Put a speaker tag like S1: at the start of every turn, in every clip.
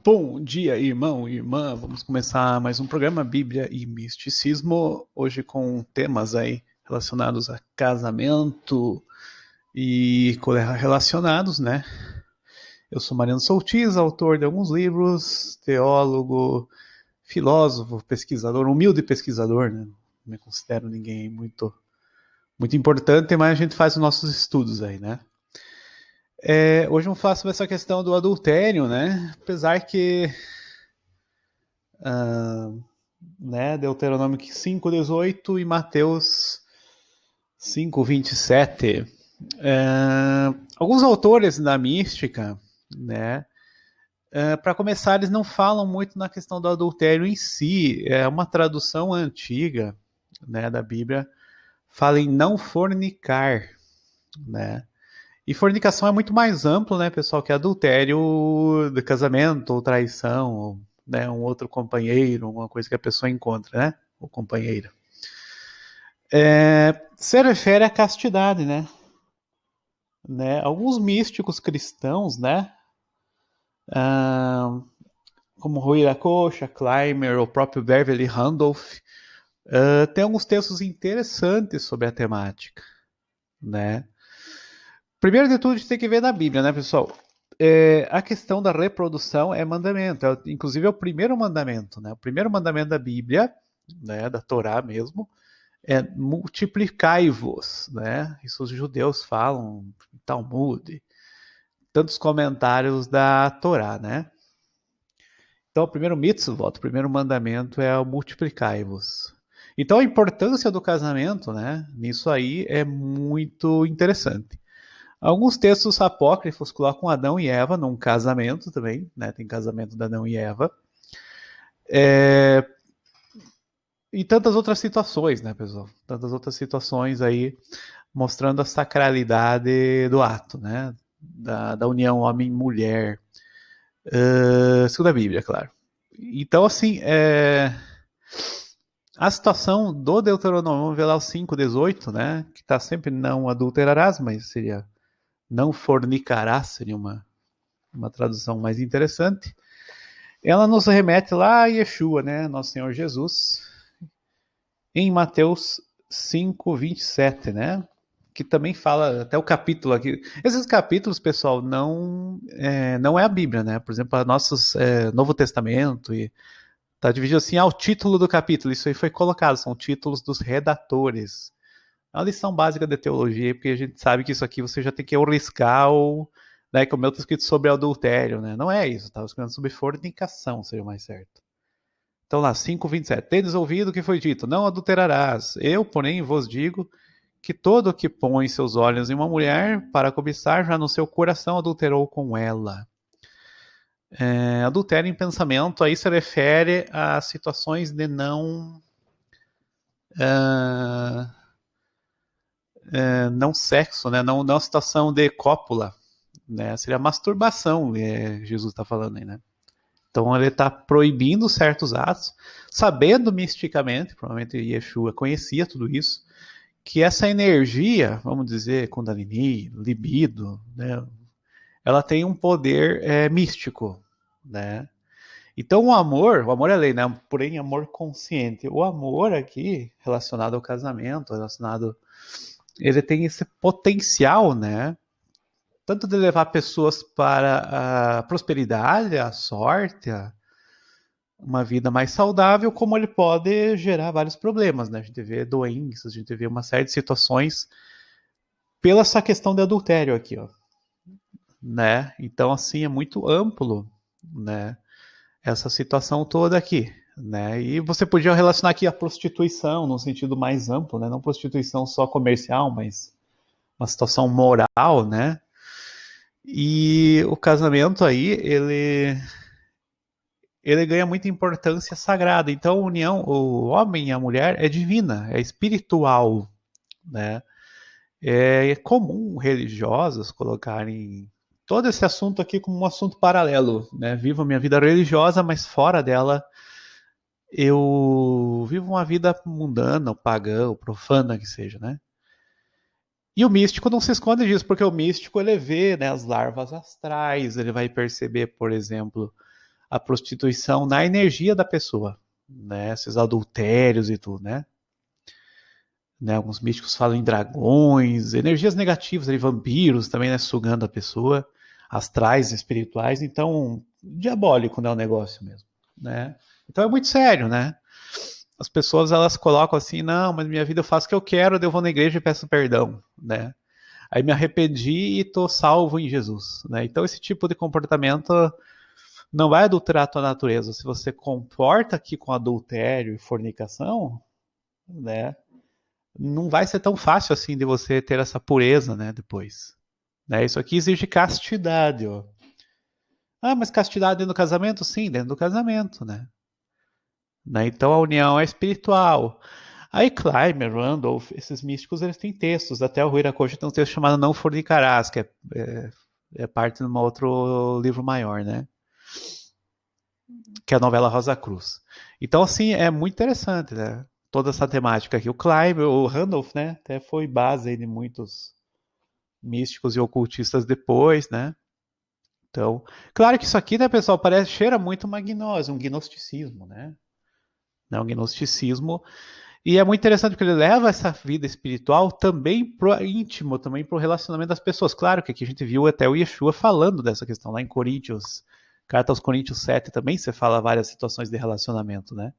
S1: Bom dia, irmão e irmã. Vamos começar mais um programa Bíblia e Misticismo. Hoje com temas aí relacionados a casamento e relacionados, né? Eu sou Mariano Soltis, autor de alguns livros, teólogo, filósofo, pesquisador, humilde pesquisador, né? Não me considero ninguém muito importante, mas a gente faz os nossos estudos aí, né? Hoje eu faço essa questão do adultério, né? Apesar que ah, né? Deuteronômio 5:18 e Mateus 5:27. Alguns autores da mística, né? Para começar, eles não falam muito na questão do adultério em si. É uma tradução antiga, né, da Bíblia. Fala em não fornicar, né? E fornicação é muito mais amplo, né, pessoal, que adultério de casamento ou traição, ou, né, um outro companheiro, uma coisa que a pessoa encontra, né? O companheiro. Se refere à castidade, né? Alguns místicos cristãos, né? Ah, como Rui Lacocha, Clymer, o próprio Beverly Randolph, tem alguns textos interessantes sobre a temática, né? Primeiro de tudo, a gente tem que ver na Bíblia, né, pessoal? A questão da reprodução é mandamento, inclusive é o primeiro mandamento, né? O primeiro mandamento da Bíblia, né, da Torá mesmo, multiplicai-vos, né? Isso os judeus falam, Talmud, tantos comentários da Torá, né? Então, o primeiro mitzvot, o primeiro mandamento é o multiplicai-vos. Então, a importância do casamento, né? Nisso aí é muito interessante. Alguns textos apócrifos colocam Adão e Eva num casamento também, né? Tem casamento de Adão e Eva. E tantas outras situações, né, pessoal? Tantas outras situações aí mostrando a sacralidade do ato, né? Da união homem-mulher, segundo a Bíblia, claro. Então, assim, a situação do Deuteronômio, vamos ver lá o 5:18, né? Que está sempre não adulterarás, mas seria não fornicarás, seria uma tradução mais interessante. Ela nos remete lá a Yeshua, né? Nosso Senhor Jesus, em Mateus 5:27, né? Que também fala até o capítulo aqui. Esses capítulos, pessoal, não é a Bíblia, né? Por exemplo, a nossos Novo Testamento e tá dividido assim ao título do capítulo. Isso aí foi colocado, são títulos dos redatores. É uma lição básica de teologia, porque a gente sabe que isso aqui você já tem que riscar ou, né, como eu estou escrito sobre adultério, né? Não é isso, tá escrito sobre fornicação, seria mais certo. Então lá, 5:27. Tendes ouvido o que foi dito, não adulterarás. Eu, porém, vos digo que todo o que põe seus olhos em uma mulher para cobiçar, já no seu coração adulterou com ela. Adultério em pensamento, aí se refere a situações de ah, não sexo, né? Não situação de cópula, né? Seria masturbação, Jesus está falando aí, né? Então ele está proibindo certos atos, sabendo misticamente, provavelmente Yeshua conhecia tudo isso, que essa energia, vamos dizer, Kundalini, libido, né, ela tem um poder místico, né? Então o amor é lei, né? Porém, amor consciente. O amor aqui, relacionado ao casamento, ele tem esse potencial, né? Tanto de levar pessoas para a prosperidade, a sorte, uma vida mais saudável, como ele pode gerar vários problemas, né? A gente vê doenças, a gente vê uma série de situações pela essa questão de adultério aqui, ó, né? Então, assim, é muito amplo, né? Essa situação toda aqui, né? E você podia relacionar aqui a prostituição no sentido mais amplo, né? Não prostituição só comercial, mas uma situação moral, né? E o casamento aí, ele ganha muita importância sagrada. Então, a união, o homem e a mulher é divina, é espiritual, né? É comum religiosos colocarem todo esse assunto aqui como um assunto paralelo, né? Vivo a minha vida religiosa, mas fora dela eu vivo uma vida mundana, pagã, profana que seja, né? E o místico não se esconde disso, porque o místico ele vê, né, as larvas astrais, ele vai perceber, por exemplo, a prostituição na energia da pessoa, né? Esses adultérios e tudo, né? Alguns místicos falam em dragões, energias negativas, vampiros também, né? Sugando a pessoa, astrais, espirituais. Então, diabólico, né? O negócio mesmo, né? Então é muito sério, né? As pessoas, elas colocam assim, não, mas minha vida eu faço o que eu quero, eu vou na igreja e peço perdão, né? Aí me arrependi e tô salvo em Jesus, né? Então esse tipo de comportamento não vai adulterar a tua natureza. Se você comporta aqui com adultério e fornicação, né? Não vai ser tão fácil assim de você ter essa pureza, né? Depois, né? Isso aqui exige castidade, ó. Ah, mas castidade dentro do casamento? Sim, dentro do casamento, né? Então a união é espiritual. Aí Kleimer, Randolph, esses místicos, eles têm textos. Até o Rui Iracocha tem um texto chamado Não Fornicarás, que é parte de um outro livro maior, né? Que é a novela Rosa Cruz. Então, assim, é muito interessante, né? Toda essa temática aqui. O Kleimer, o Randolph, né? Até foi base de muitos místicos e ocultistas depois, né? Então, claro que isso aqui, né, pessoal, cheira muito uma gnose, um gnosticismo, né? Um gnosticismo. E é muito interessante porque ele leva essa vida espiritual também pro íntimo, também pro relacionamento das pessoas. Claro que aqui a gente viu até o Yeshua falando dessa questão lá em Coríntios, carta aos Coríntios 7 também você fala várias situações de relacionamento, né?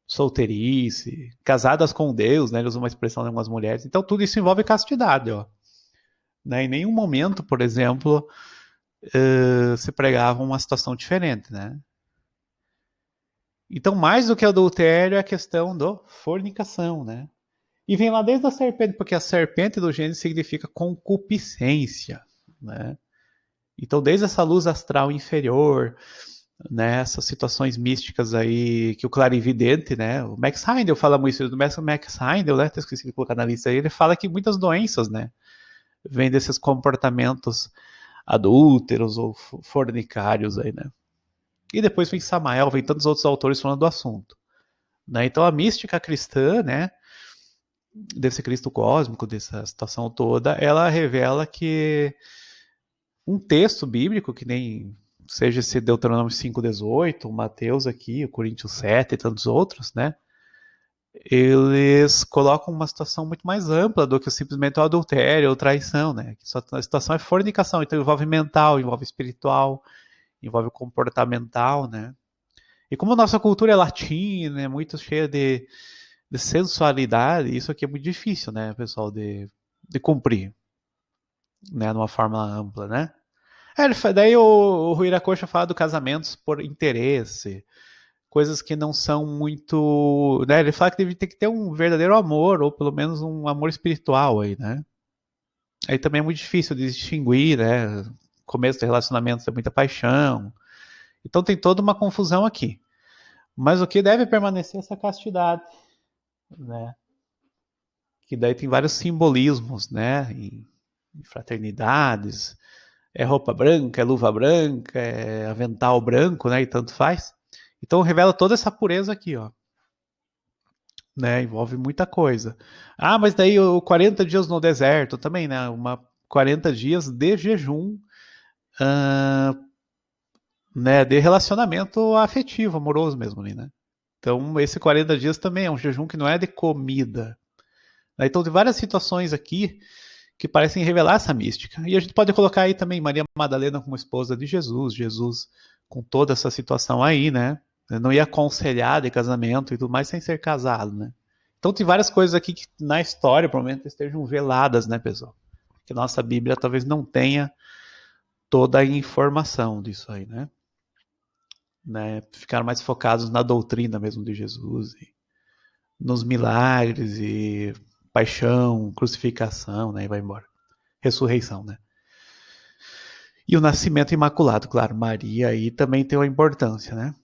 S1: Solteirice, casadas com Deus, né? Ele usa uma expressão de algumas mulheres. Então tudo isso envolve castidade, ó. Né? Em nenhum momento, por exemplo, se pregava uma situação diferente, né? Então, mais do que adultério, é a questão da fornicação, né? E vem lá desde a serpente, porque a serpente do Gênesis significa concupiscência, né? Então, desde essa luz astral inferior, né, essas situações místicas aí que o clarividente, né, o Max Heindel fala muito isso, do Max Heindel, né, até esqueci de colocar na lista aí, ele fala que muitas doenças, né, vêm desses comportamentos adúlteros ou fornicários aí, né. E depois vem Samael, vem tantos outros autores falando do assunto, né. Então a mística cristã, né, desse Cristo cósmico, dessa situação toda, ela revela que um texto bíblico, que nem seja esse Deuteronômio 5,18, o Mateus aqui, o Coríntios 7 e tantos outros, né? Eles colocam uma situação muito mais ampla do que simplesmente o adultério ou traição, né? A situação é fornicação, então envolve mental, envolve espiritual, envolve comportamental, né? E como a nossa cultura é latina, é muito cheia de sensualidade, isso aqui é muito difícil, né, pessoal, de cumprir, né, de uma forma ampla, né? Daí o Rui Iracocha fala do casamentos por interesse, coisas que não são muito, né? Ele fala que deve ter que ter um verdadeiro amor, ou pelo menos um amor espiritual aí, né? Aí também é muito difícil de distinguir, né? Começo de relacionamento é muita paixão. Então tem toda uma confusão aqui. Mas o que deve permanecer é essa castidade, né? Que daí tem vários simbolismos, né? Em fraternidades, é roupa branca, é luva branca, é avental branco, né? E tanto faz. Então revela toda essa pureza aqui, ó. Né? Envolve muita coisa. Ah, mas daí o 40 dias no deserto também, né? 40 dias de jejum, ah, né? De relacionamento afetivo, amoroso mesmo ali, né? Então esse 40 dias também é um jejum que não é de comida. Né? Então tem várias situações aqui que parecem revelar essa mística. E a gente pode colocar aí também Maria Madalena como esposa de Jesus, Jesus com toda essa situação aí, né? Não ia aconselhar de casamento e tudo mais sem ser casado, né? Então tem várias coisas aqui que na história provavelmente estejam veladas, né, pessoal? Que nossa Bíblia talvez não tenha toda a informação disso aí, né? Ficaram mais focados na doutrina mesmo de Jesus, e nos milagres e paixão, crucificação, né? E vai embora. Ressurreição, né? E o nascimento imaculado, claro, Maria aí também tem uma importância, né?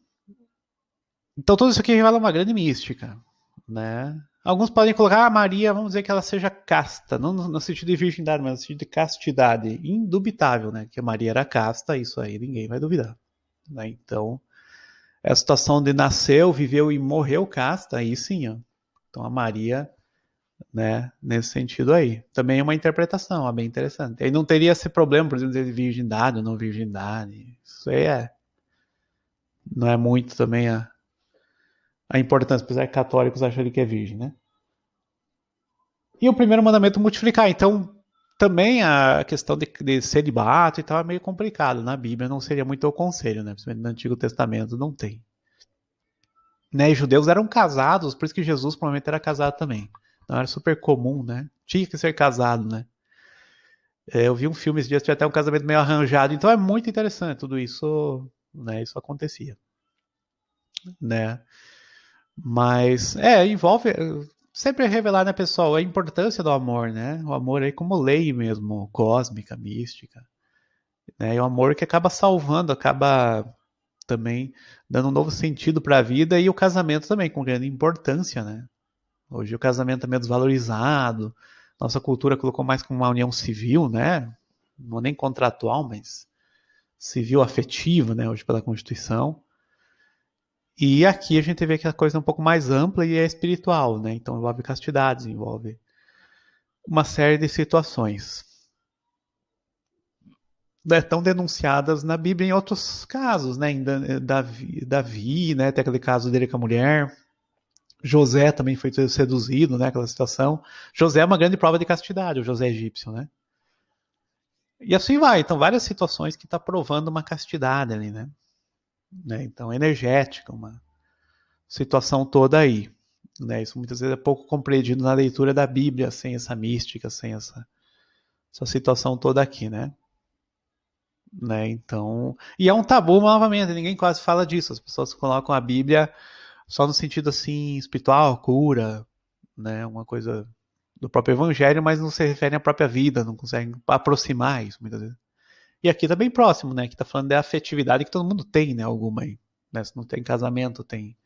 S1: Então tudo isso aqui revela uma grande mística, né? Alguns podem colocar a Maria, vamos dizer que ela seja casta, não no sentido de virgindade, mas no sentido de castidade, indubitável, né? Que a Maria era casta, isso aí ninguém vai duvidar, né? Então, é a situação de nasceu, viveu e morreu casta, aí sim, ó. Então a Maria, né, nesse sentido aí. Também é uma interpretação, ó, bem interessante. Aí não teria esse problema, por exemplo, de virgindade ou não virgindade. Isso aí é Não é muito também a importância, apesar que católicos acham ele que é virgem, né? E o primeiro mandamento multiplicar. Então, também a questão de celibato e tal é meio complicado. Na Bíblia não seria muito o conselho, né? Principalmente no Antigo Testamento não tem. Né? E judeus eram casados, por isso que Jesus provavelmente era casado também. Não era super comum, né? Tinha que ser casado, né? Eu vi um filme esses dias, tinha até um casamento meio arranjado. Então é muito interessante tudo isso, né? Isso acontecia, né? Mas, envolve sempre revelar, né, pessoal, a importância do amor, né? O amor aí como lei mesmo, cósmica, mística, né? E o amor que acaba salvando, acaba também dando um novo sentido para a vida e o casamento também, com grande importância, né? Hoje o casamento também é desvalorizado, nossa cultura colocou mais como uma união civil, né? Não é nem contratual, mas civil afetiva, né? Hoje pela Constituição. E aqui a gente vê que a coisa é um pouco mais ampla e é espiritual, né? Então envolve castidades, envolve uma série de situações, né, tão denunciadas na Bíblia em outros casos, né? Em Davi, né? Tem aquele caso dele com a mulher. José também foi seduzido, né? Aquela situação. José é uma grande prova de castidade, o José egípcio, né? E assim vai. Então, várias situações que está provando uma castidade ali, né? Então, energética, uma situação toda aí. Né? Isso muitas vezes é pouco compreendido na leitura da Bíblia, sem essa mística, sem essa situação toda aqui, né? Então, e é um tabu novamente, ninguém quase fala disso. As pessoas colocam a Bíblia só no sentido assim espiritual, cura, né? Uma coisa do próprio Evangelho, mas não se refere à própria vida, não conseguem aproximar isso muitas vezes. E aqui tá bem próximo, né? Que tá falando da afetividade que todo mundo tem, né? Alguma aí, né? Se não tem casamento, tem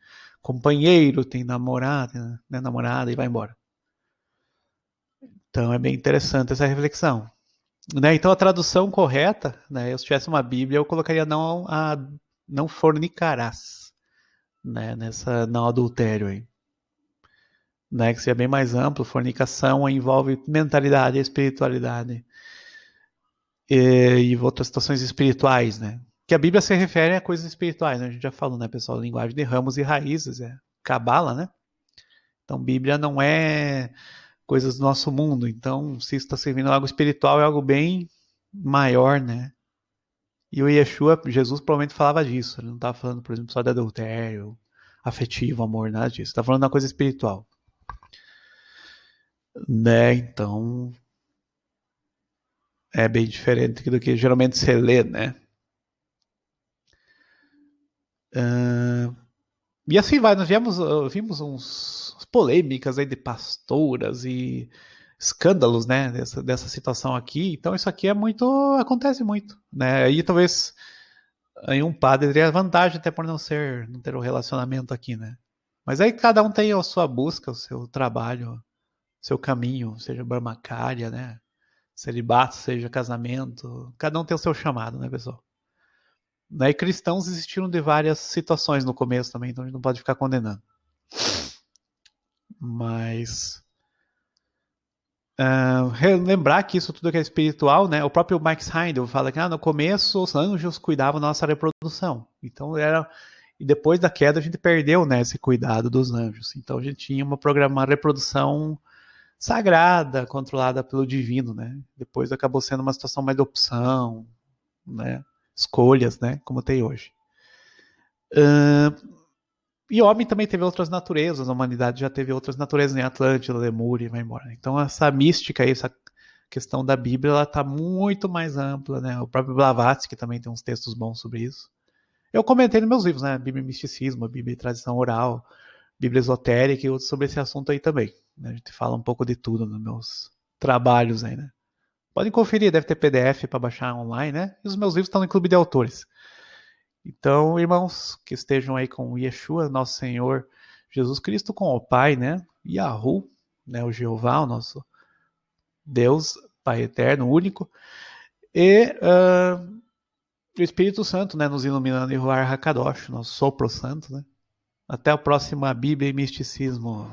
S1: companheiro, tem namorada, né? Namorada e vai embora. Então é bem interessante essa reflexão. Né? Então a tradução correta, né? Eu se tivesse uma Bíblia, eu colocaria não fornicarás, né? Nessa não adultério aí. Né? Que seria bem mais amplo. Fornicação envolve mentalidade, espiritualidade e outras situações espirituais, né? Que a Bíblia se refere a coisas espirituais, né? A gente já falou, né, pessoal? Linguagem de ramos e raízes, é cabala, né? Então Bíblia não é coisas do nosso mundo. Então, se está servindo algo espiritual, é algo bem maior, né? E o Yeshua, Jesus provavelmente falava disso. Ele não estava falando, por exemplo, só de adultério, afetivo, amor, nada disso. Está falando de uma coisa espiritual. Né? Então, é bem diferente do que geralmente se lê, né? E assim vai, nós vimos uns polêmicas aí de pastoras e escândalos, né, dessa situação aqui. Então isso aqui acontece muito, né? Aí talvez aí um padre teria vantagem até por não ter o relacionamento aqui, né? Mas aí cada um tem a sua busca, o seu trabalho, o seu caminho, seja barmacária, né? Celibato, seja casamento, cada um tem o seu chamado, né, pessoal? Né? E cristãos existiram de várias situações no começo também, então a gente não pode ficar condenando. Mas lembrar que isso tudo que é espiritual, né? O próprio Max Heindel fala que no começo os anjos cuidavam da nossa reprodução. Então e depois da queda a gente perdeu, né, esse cuidado dos anjos. Então a gente tinha uma reprodução sagrada, controlada pelo divino, né? Depois acabou sendo uma situação mais de opção, né? Escolhas, né? Como tem hoje. E o homem também teve outras naturezas, a humanidade já teve outras naturezas em Atlântida, Lemúria e vai embora. Então essa mística aí, essa questão da Bíblia, ela está muito mais ampla, né? O próprio Blavatsky também tem uns textos bons sobre isso. Eu comentei nos meus livros, né? Bíblia e Misticismo, Bíblia e Tradição Oral, Bíblia Esotérica e outros sobre esse assunto aí também. Né? A gente fala um pouco de tudo nos meus trabalhos aí, né? Podem conferir, deve ter PDF para baixar online, né? E os meus livros estão no Clube de Autores. Então, irmãos, que estejam aí com Yeshua, nosso Senhor Jesus Cristo, com o Pai, né? Yahu, né? O Jeová, o nosso Deus, Pai eterno, único, e o Espírito Santo, né? Nos iluminando em Ruach HaKadosh, nosso sopro santo, né? Até a próxima Bíblia e Misticismo.